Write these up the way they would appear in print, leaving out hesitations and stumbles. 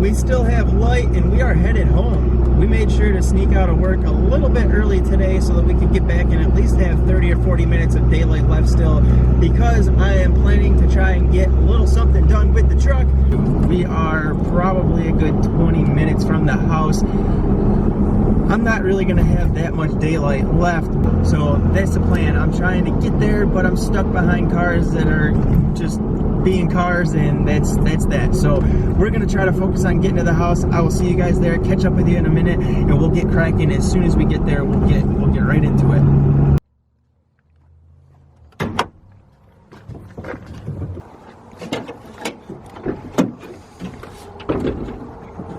we still have light and we are headed home. We made sure to sneak out of work a little bit early today so that we could get back and at least have 30 or 40 minutes of daylight left still, because I am planning to try and get a little something done with the truck. We are probably a good 20 minutes from the house. I'm not really going to have that much daylight left, so that's the plan. I'm trying to get there, but I'm stuck behind cars that are just being cars, and that's that. So we're going to try to focus on getting to the house. I will see you guys there, catch up with you in a minute, and we'll get cracking. As soon as we get there, we'll get right into it.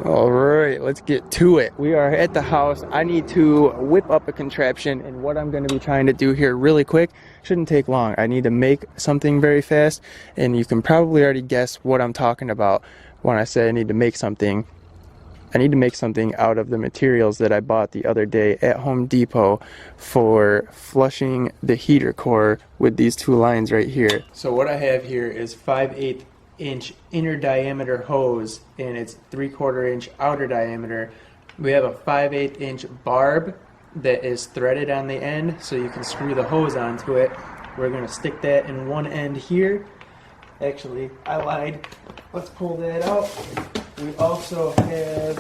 All right, let's get to it. We are at the house. I need to whip up a contraption, and what I'm going to be trying to do here really quick, shouldn't take long. I need to make something very fast, and you can probably already guess what I'm talking about when I say I need to make something. I need to make something out of the materials that I bought the other day at Home Depot for flushing the heater core with these two lines right here. So what I have here is 5/8 inch inner diameter hose, and it's 3/4 inch outer diameter. We have a 5/8 inch barb that is threaded on the end, so you can screw the hose onto it. We're going to stick that in one end here. Actually, I lied. Let's pull that out. We also have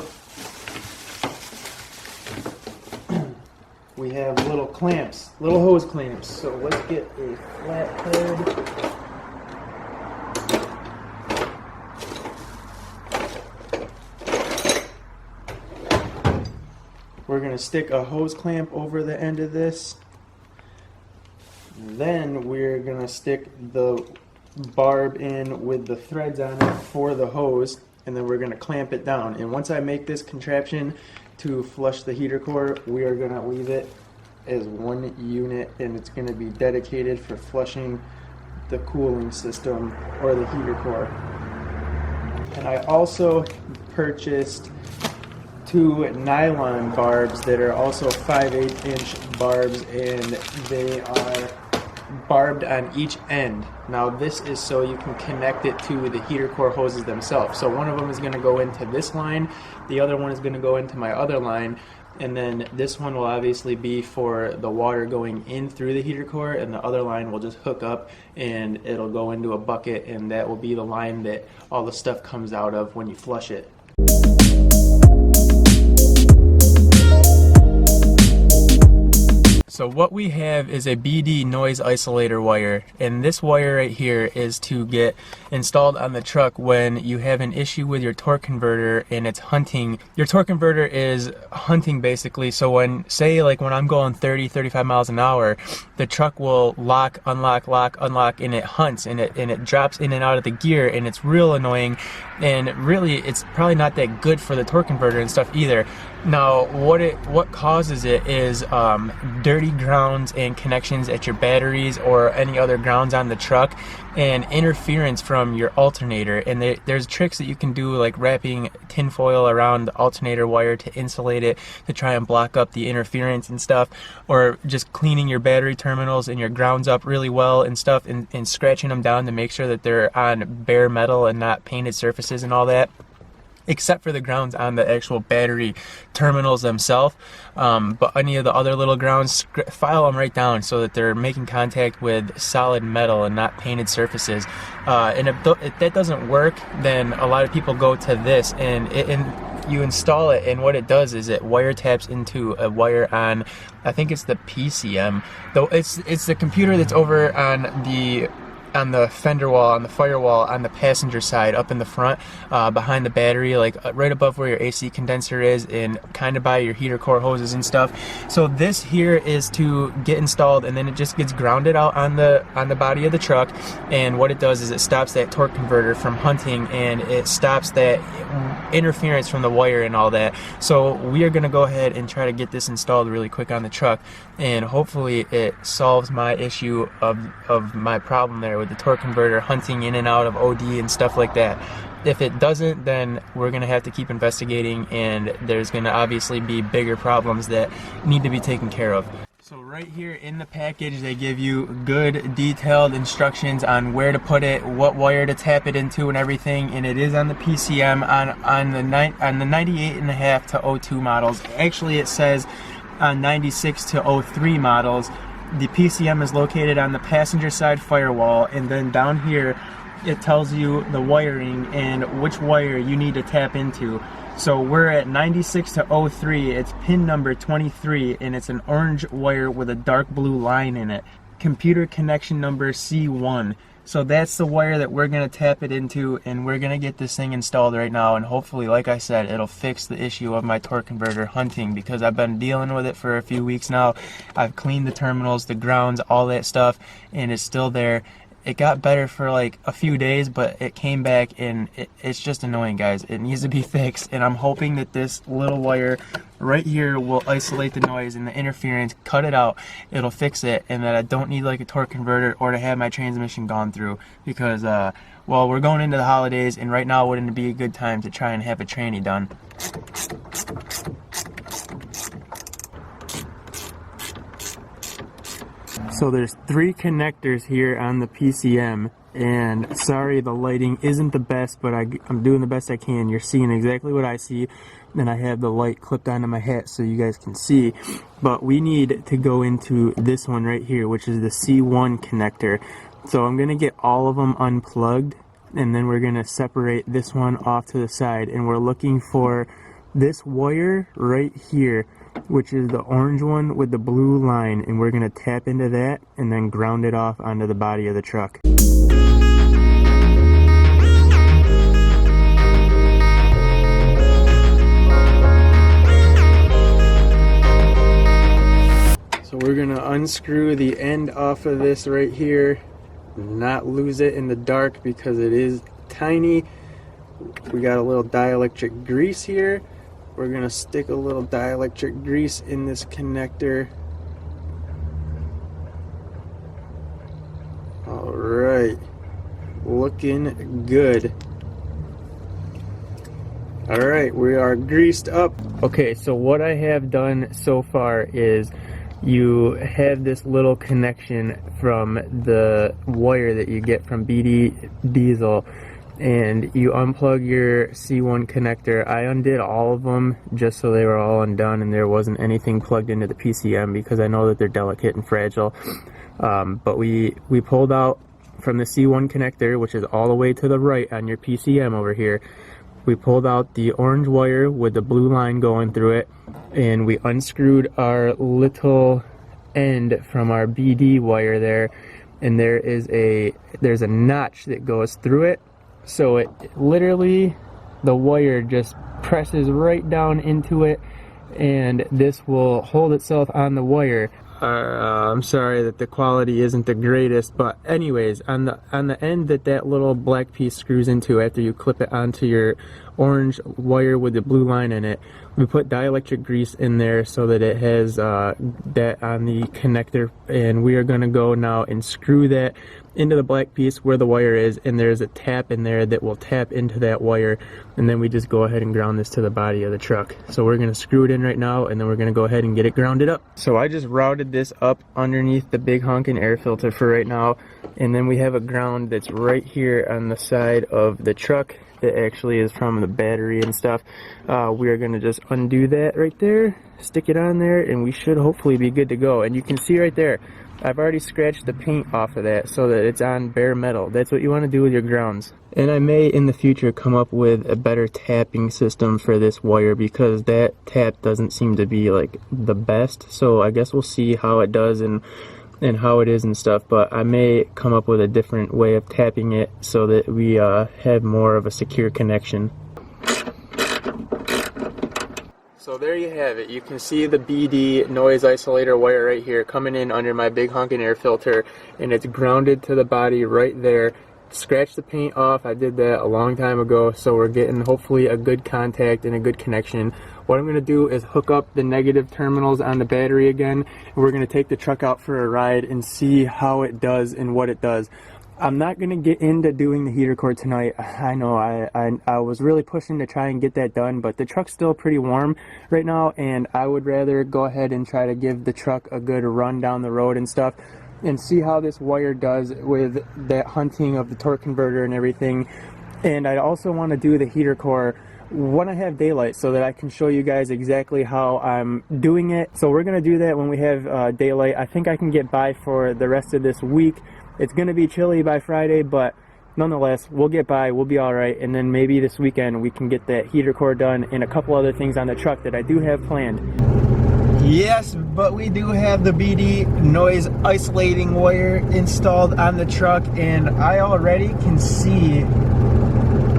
little clamps, little hose clamps. So let's get a flathead. We're going to stick a hose clamp over the end of this. Then we're going to stick the barb in with the threads on it for the hose, and then we're going to clamp it down. And once I make this contraption to flush the heater core, we are going to leave it as one unit, and it's going to be dedicated for flushing the cooling system or the heater core. And I also purchased 2 nylon barbs that are also 5/8 inch barbs, and they are barbed on each end. Now this is so you can connect it to the heater core hoses themselves. So one of them is going to go into this line, the other one is going to go into my other line, and then this one will obviously be for the water going in through the heater core, and the other line will just hook up and it'll go into a bucket, and that will be the line that all the stuff comes out of when you flush it. So what we have is a BD noise isolator wire, and this wire right here is to get installed on the truck when you have an issue with your torque converter and it's hunting. Your torque converter is hunting basically, so when, say like when I'm going 30-35 miles an hour, the truck will lock, unlock, and it hunts, and it drops in and out of the gear, and it's real annoying, and really it's probably not that good for the torque converter and stuff either. Now what causes it is dirty grounds and connections at your batteries or any other grounds on the truck, and interference from your alternator. And there's tricks that you can do, like wrapping tinfoil around the alternator wire to insulate it to try and block up the interference and stuff, or just cleaning your battery terminals and your grounds up really well and stuff, and scratching them down to make sure that they're on bare metal and not painted surfaces and all that, except for the grounds on the actual battery terminals themselves. But any of the other little grounds, file them right down so that they're making contact with solid metal and not painted surfaces. And if that doesn't work, then a lot of people go to this, and you install it, and what it does is it wiretaps into a wire on, I think it's the PCM, though it's the computer that's over on the fender wall, on the firewall, on the passenger side, up in the front, behind the battery, like right above where your AC condenser is, and kind of by your heater core hoses and stuff. So this here is to get installed, and then it just gets grounded out on the body of the truck, and what it does is it stops that torque converter from hunting, and it stops that interference from the wire and all that. So we are going to go ahead and try to get this installed really quick on the truck, and hopefully it solves my issue of my problem there with the torque converter hunting in and out of OD and stuff like that. If it doesn't, then we're going to have to keep investigating, and there's going to obviously be bigger problems that need to be taken care of. So right right here in the package they give you good detailed instructions on where to put it, what wire to tap it into and everything, and it is on the PCM on the 98.5 to 02 models. Actually it says on 96 to 03 models. The PCM is located on the passenger side firewall, and then down here it tells you the wiring and which wire you need to tap into. So we're at 96 to 03, it's pin number 23, and it's an orange wire with a dark blue line in it. Computer connection number C1. So that's the wire that we're going to tap it into, and we're going to get this thing installed right now, and hopefully, like I said, it'll fix the issue of my torque converter hunting, because I've been dealing with it for a few weeks now. I've cleaned the terminals, the grounds, all that stuff, and it's still there. It got better for like a few days, but it came back, and it's just annoying, guys. It needs to be fixed, and I'm hoping that this little wire right here will isolate the noise and the interference, cut it out, it'll fix it, and that I don't need like a torque converter or to have my transmission gone through, because well, we're going into the holidays, and right now wouldn't it be a good time to try and have a tranny done. So there's 3 connectors here on the PCM, and sorry the lighting isn't the best, but I'm doing the best I can. You're seeing exactly what I see, and I have the light clipped onto my hat so you guys can see. But we need to go into this one right here, which is the C1 connector. So I'm going to get all of them unplugged, and then we're going to separate this one off to the side, and we're looking for this wire right here, which is the orange one with the blue line, and we're going to tap into that and then ground it off onto the body of the truck. So we're going to unscrew the end off of this right here, not lose it in the dark because it is tiny. We got a little dielectric grease here. We're going to stick a little dielectric grease in this connector. Alright, looking good. Alright, we are greased up. Okay, so what I have done so far is you have this little connection from the wire that you get from BD Diesel, and you unplug your C1 connector. I undid all of them just so they were all undone and there wasn't anything plugged into the PCM, because I know that they're delicate and fragile. But we pulled out from the C1 connector, which is all the way to the right on your PCM over here. We pulled out the orange wire with the blue line going through it, and we unscrewed our little end from our BD wire there, and there's a notch that goes through it. So it literally, the wire just presses right down into it, and this will hold itself on the wire. I'm sorry that the quality isn't the greatest, but anyways, on the end that little black piece screws into after you clip it onto your orange wire with the blue line in it, we put dielectric grease in there so that it has that on the connector, and we are going to go now and screw that into the black piece where the wire is, and there's a tap in there that will tap into that wire, and then we just go ahead and ground this to the body of the truck. So we're going to screw it in right now, and then we're going to go ahead and get it grounded up. So I just routed this up underneath the big honkin' air filter for right now, and then we have a ground that's right here on the side of the truck that actually is from the battery and stuff. We are going to just undo that right there, stick it on there, and we should hopefully be good to go. And you can see right there, I've already scratched the paint off of that so that it's on bare metal. That's what you want to do with your grounds. And I may in the future come up with a better tapping system for this wire, because that tap doesn't seem to be like the best. So I guess we'll see how it does and how it is and stuff, but I may come up with a different way of tapping it so that we have more of a secure connection. So there you have it. You can see the BD noise isolator wire right here coming in under my big honkin' air filter, and it's grounded to the body right there. Scratch the paint off. I did that a long time ago, so we're getting hopefully a good contact and a good connection. What I'm going to do is hook up the negative terminals on the battery again, and we're going to take the truck out for a ride and see how it does and what it does. I'm not going to get into doing the heater core tonight. I know I was really pushing to try and get that done, but the truck's still pretty warm right now, and I would rather go ahead and try to give the truck a good run down the road and stuff and see how this wire does with that hunting of the torque converter and everything. And I also want to do the heater core when I have daylight so that I can show you guys exactly how I'm doing it. So we're going to do that when we have daylight. I think I can get by for the rest of this week. It's going to be chilly by Friday, but nonetheless, we'll get by, we'll be all right, and then maybe this weekend we can get that heater core done and a couple other things on the truck that I do have planned. Yes, but we do have the BD noise isolating wire installed on the truck, and I already can see,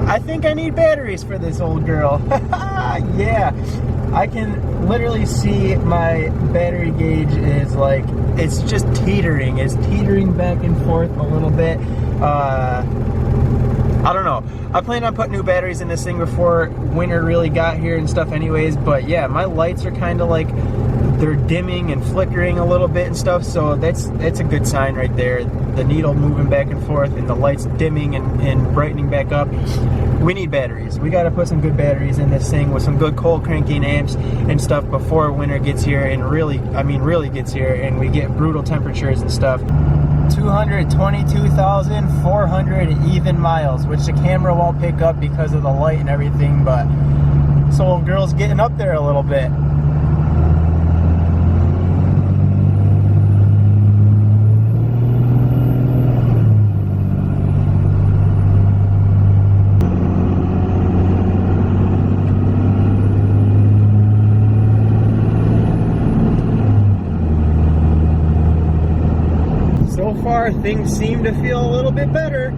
I think I need batteries for this old girl. Yeah, I can literally see my battery gauge is like, it's just teetering. It's teetering back and forth a little bit. I don't know. I plan on putting new batteries in this thing before winter really got here and stuff anyways, but yeah, my lights are kind of like, they're dimming and flickering a little bit and stuff, so that's a good sign right there. The needle moving back and forth and the lights dimming and brightening back up. We need batteries. We got to put some good batteries in this thing with some good cold cranking amps and stuff before winter gets here and really gets here and we get brutal temperatures and stuff. 222,400 even miles, which the camera won't pick up because of the light and everything, but so old girl's getting up there a little bit. So far, things seem to feel a little bit better.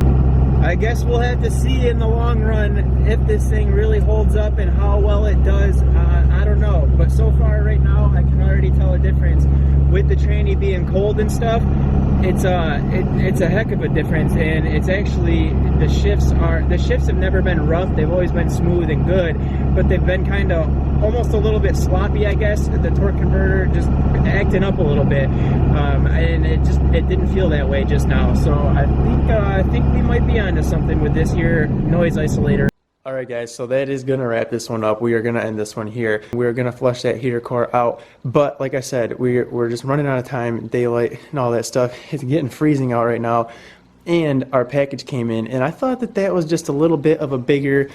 I guess we'll have to see in the long run if this thing really holds up and how well it does. I don't know, but so far right now, I can already tell a difference. With the tranny being cold and stuff, it's a heck of a difference, and it's actually, the shifts have never been rough. They've always been smooth and good, but they've been kind of almost a little bit sloppy, I guess. The torque converter just acting up a little bit, and it didn't feel that way just now. So I think we might be onto something with this here noise isolator. Alright guys, so that is going to wrap this one up. We are going to end this one here. We're going to flush that heater core out, but like I said, we're just running out of time, daylight and all that stuff. It's getting freezing out right now, and our package came in, and I thought that was just a little bit of a bigger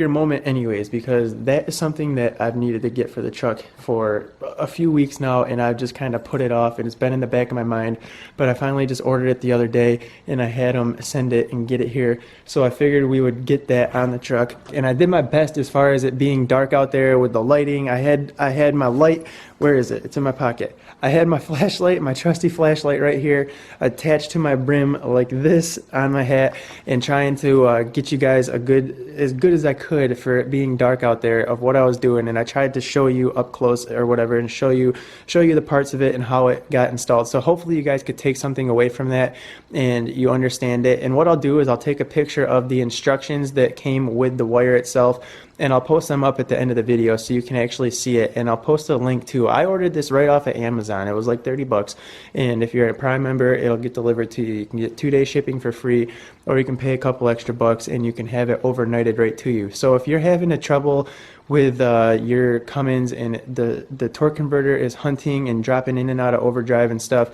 moment anyways, because that is something that I've needed to get for the truck for a few weeks now, and I've just kind of put it off, and it's been in the back of my mind, but I finally just ordered it the other day, and I had them send it and get it here, so I figured we would get that on the truck. And I did my best as far as it being dark out there with the lighting. I had my light, where is it? It's in my pocket. I had my flashlight, my trusty flashlight right here, attached to my brim like this on my hat, and trying to get you guys as good as I could for it being dark out there of what I was doing. And I tried to show you up close or whatever, and show you the parts of it and how it got installed. So hopefully you guys could take something away from that and you understand it. And what I'll do is I'll take a picture of the instructions that came with the wire itself, and I'll post them up at the end of the video so you can actually see it. And I'll post a link too. I ordered this right off of Amazon. It was like 30 bucks. And if you're a Prime member, it'll get delivered to you. You can get 2-day shipping for free, or you can pay a couple extra bucks and you can have it overnighted right to you. So if you're having a trouble with your Cummins and the torque converter is hunting and dropping in and out of overdrive and stuff,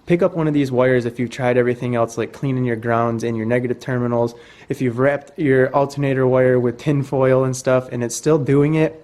pick up one of these wires if you've tried everything else, like cleaning your grounds and your negative terminals. If you've wrapped your alternator wire with tin foil and stuff and it's still doing it,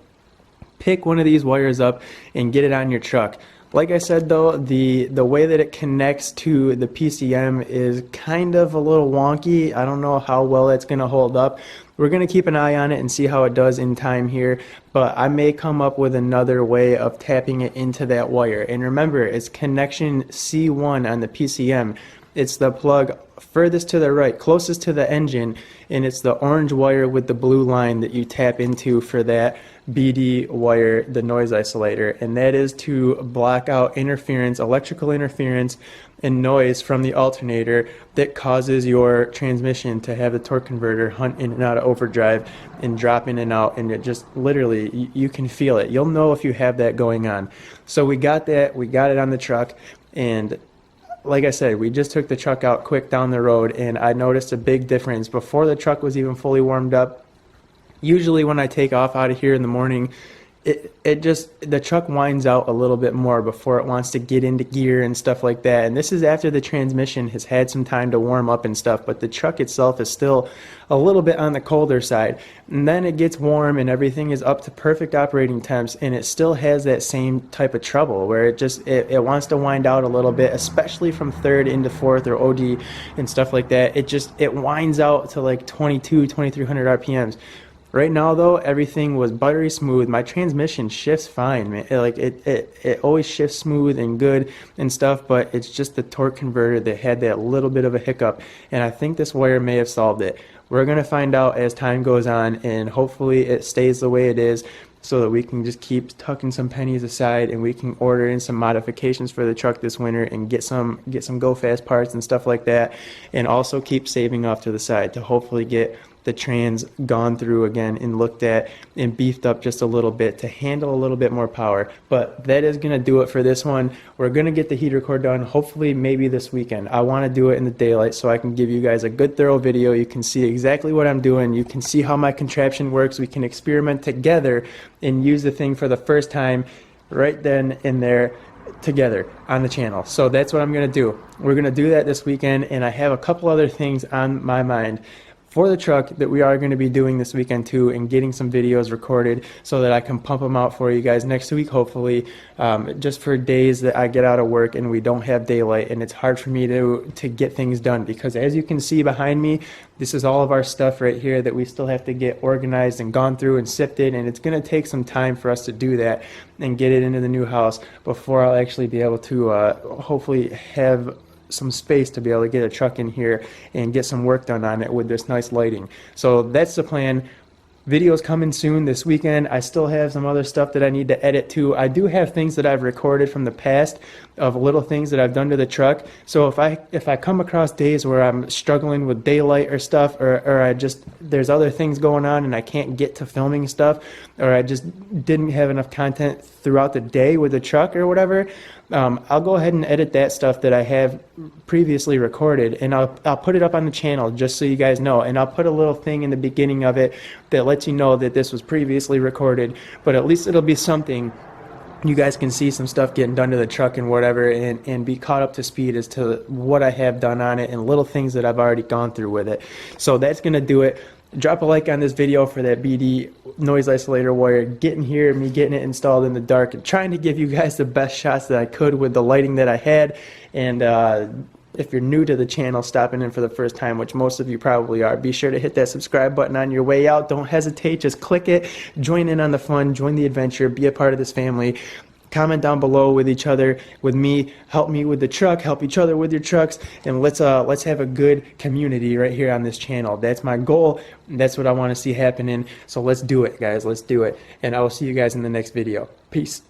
pick one of these wires up and get it on your truck. Like I said though, the way that it connects to the PCM is kind of a little wonky. I don't know how well it's going to hold up. We're going to keep an eye on it and see how it does in time here, but I may come up with another way of tapping it into that wire. And remember, it's connection C1 on the PCM. It's the plug furthest to the right, closest to the engine, and it's the orange wire with the blue line that you tap into for that BD wire, the noise isolator, and that is to block out interference, electrical interference and noise from the alternator that causes your transmission to have the torque converter hunt in and out of overdrive and drop in and out, and it just literally, you can feel it. You'll know if you have that going on. So we got that, we got it on the truck, and like I said, we just took the truck out quick down the road, and I noticed a big difference before the truck was even fully warmed up. Usually when I take off out of here in the morning, the truck winds out a little bit more before it wants to get into gear and stuff like that. And this is after the transmission has had some time to warm up and stuff, but the truck itself is still a little bit on the colder side. And then it gets warm and everything is up to perfect operating temps, and it still has that same type of trouble where it wants to wind out a little bit, especially from third into fourth or OD and stuff like that. It winds out to like 2300 RPMs. Right now though, everything was buttery smooth. My transmission shifts fine, man. It always shifts smooth and good and stuff, but it's just the torque converter that had that little bit of a hiccup, and I think this wire may have solved it. We're gonna find out as time goes on, and hopefully it stays the way it is, so that we can just keep tucking some pennies aside and we can order in some modifications for the truck this winter and get some go fast parts and stuff like that, and also keep saving off to the side to hopefully get the trans gone through again and looked at and beefed up just a little bit to handle a little bit more power. But that is going to do it for this one. We're going to get the heater core done hopefully maybe this weekend. I want to do it in the daylight so I can give you guys a good thorough video. You can see exactly what I'm doing. You can see how my contraption works. We can experiment together and use the thing for the first time right then and there together on the channel. So that's what I'm going to do. We're going to do that this weekend, and I have a couple other things on my mind for the truck that we are going to be doing this weekend too, and getting some videos recorded so that I can pump them out for you guys next week hopefully, just for days that I get out of work and we don't have daylight and it's hard for me to get things done, because as you can see behind me, this is all of our stuff right here that we still have to get organized and gone through and sifted, and it's going to take some time for us to do that and get it into the new house before I'll actually be able to hopefully have some space to be able to get a truck in here and get some work done on it with this nice lighting. So that's the plan. Videos coming soon this weekend. I still have some other stuff that I need to edit too. I do have things that I've recorded from the past of little things that I've done to the truck. So if I come across days where I'm struggling with daylight or stuff, or there's other things going on and I can't get to filming stuff, or I just didn't have enough content throughout the day with the truck or whatever, I'll go ahead and edit that stuff that I have previously recorded, and I'll put it up on the channel just so you guys know, and I'll put a little thing in the beginning of it that lets you know that this was previously recorded, but at least it'll be something. You guys can see some stuff getting done to the truck and whatever, and be caught up to speed as to what I have done on it and little things that I've already gone through with it. So that's going to do it. Drop a like on this video for that BD noise isolator wire getting here, me getting it installed in the dark, and trying to give you guys the best shots that I could with the lighting that I had. And if you're new to the channel, stopping in for the first time, which most of you probably are, be sure to hit that subscribe button on your way out. Don't hesitate, just click it, join in on the fun, join the adventure, be a part of this family. Comment down below with each other, with me, help me with the truck, help each other with your trucks, and let's have a good community right here on this channel. That's my goal, and that's what I want to see happening. So let's do it, guys, let's do it. And I will see you guys in the next video. Peace.